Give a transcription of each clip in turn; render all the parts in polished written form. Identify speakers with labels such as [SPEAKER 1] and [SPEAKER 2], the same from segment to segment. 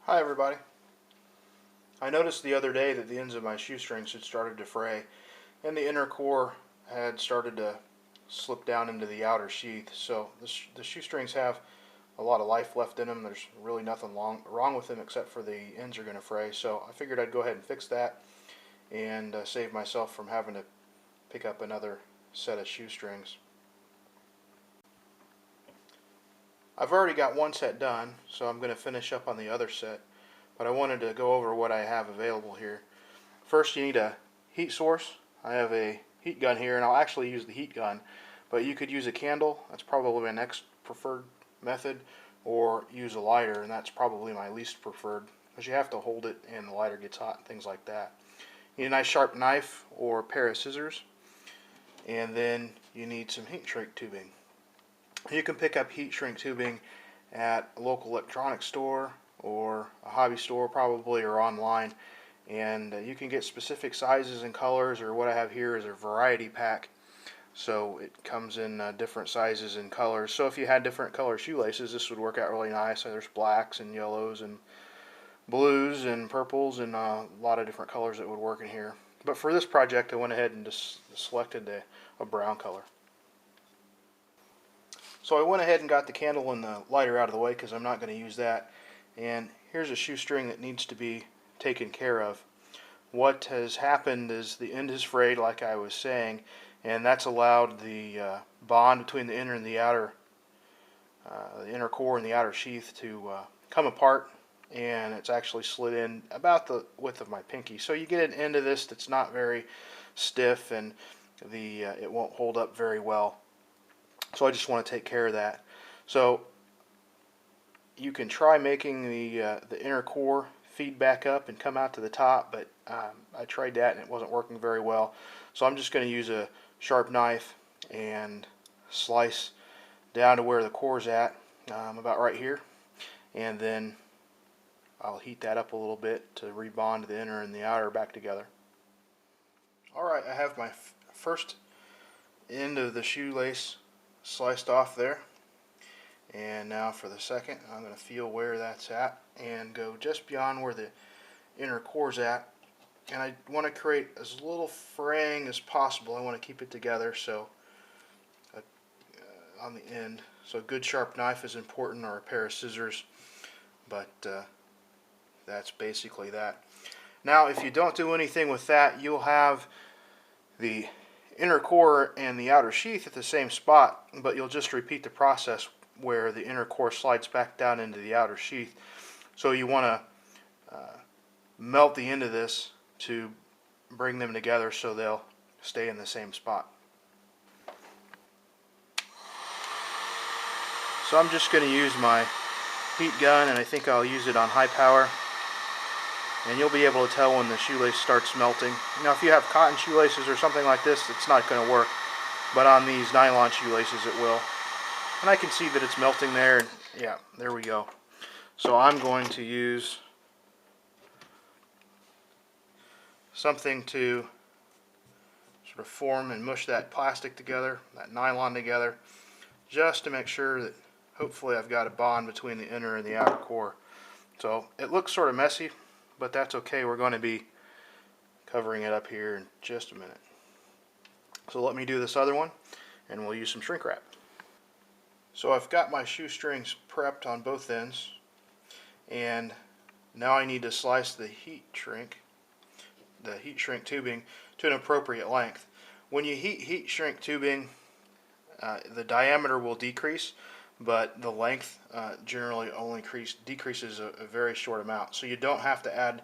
[SPEAKER 1] Hi everybody. I noticed the other day that the ends of my shoestrings had started to fray and the inner core had started to slip down into the outer sheath. So the shoestrings have a lot of life left in them. There's really nothing wrong with them except for the ends are going to fray. So I figured I'd go ahead and fix that and save myself from having to pick up another set of shoestrings. I've already got one set done, so I'm going to finish up on the other set. But I wanted to go over what I have available here. First, you need a heat source. I have a heat gun here, and I'll actually use the heat gun, but you could use a candle. That's probably my next preferred method, or use a lighter, and that's probably my least preferred because you have to hold it and the lighter gets hot and things like that. You need a nice sharp knife or a pair of scissors, and then you need some heat shrink tubing. You can pick up heat shrink tubing at a local electronics store or a hobby store probably, or online, and you can get specific sizes and colors, or what I have here is a variety pack, so it comes in different sizes and colors. So if you had different color shoelaces, this would work out really nice. There's blacks and yellows and blues and purples and a lot of different colors that would work in here. But for this project I went ahead and just selected a brown color. So I went ahead and got the candle and the lighter out of the way because I'm not going to use that. And here's a shoestring that needs to be taken care of. What has happened is the end is frayed, like I was saying, and that's allowed the bond between the inner and the outer, the inner core and the outer sheath to come apart, and it's actually slid in about the width of my pinky. So you get an end of this that's not very stiff, and it won't hold up very well. So I just want to take care of that. So you can try making the inner core feed back up and come out to the top, but I tried that and it wasn't working very well. So I'm just going to use a sharp knife and slice down to where the core's at, about right here, and then I'll heat that up a little bit to rebond the inner and the outer back together. Alright, I have my first end of the shoelace sliced off there. And now for the second, I'm going to feel where that's at and go just beyond where the inner core's at. And I want to create as little fraying as possible. I want to keep it together, so on the end. So a good sharp knife is important, or a pair of scissors, but that's basically that. Now if you don't do anything with that, you'll have the inner core and the outer sheath at the same spot, but you'll just repeat the process where the inner core slides back down into the outer sheath. So you want to melt the end of this to bring them together so they'll stay in the same spot. So I'm just going to use my heat gun, and I think I'll use it on high power, and you'll be able to tell when the shoelace starts melting. Now if you have cotton shoelaces or something like this, it's not going to work, but on these nylon shoelaces it will. And I can see that it's melting there, and yeah, there we go. So I'm going to use something to sort of form and mush that plastic together, that nylon together, just to make sure that hopefully I've got a bond between the inner and the outer core. So it looks sort of messy, but that's okay. We're going to be covering it up here in just a minute. So let me do this other one, and we'll use some shrink wrap. So I've got my shoestrings prepped on both ends, and now I need to slice the heat shrink tubing to an appropriate length. When you heat shrink tubing, the diameter will decrease, but the length generally only decreases a very short amount. So you don't have to add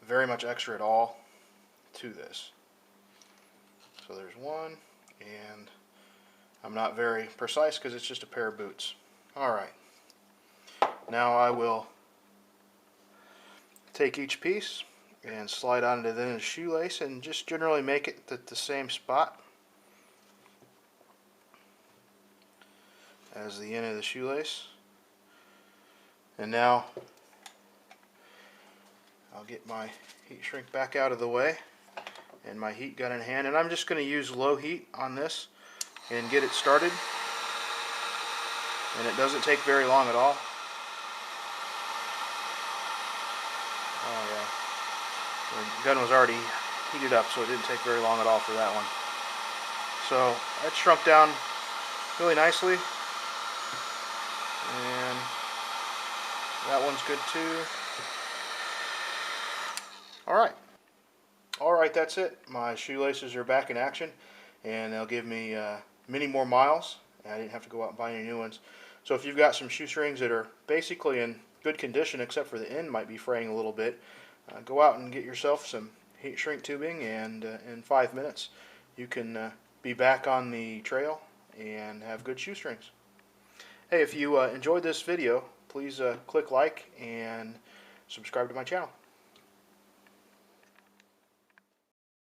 [SPEAKER 1] very much extra at all to this. So there's one, and I'm not very precise because it's just a pair of boots. Alright, now I will take each piece and slide onto the shoelace and just generally make it at the same spot as the end of the shoelace. And now I'll get my heat shrink back out of the way and my heat gun in hand, and I'm just going to use low heat on this and get it started, and it doesn't take very long at all. the gun was already heated up, so it didn't take very long at all for that one. So that shrunk down really nicely, and that one's good too. Alright, that's it. My shoelaces are back in action, and they'll give me many more miles. I didn't have to go out and buy any new ones. So if you've got some shoestrings that are basically in good condition, except for the end might be fraying a little bit, go out and get yourself some heat shrink tubing, and in 5 minutes you can be back on the trail and have good shoestrings. Hey, if you enjoyed this video, please click like and subscribe to my channel.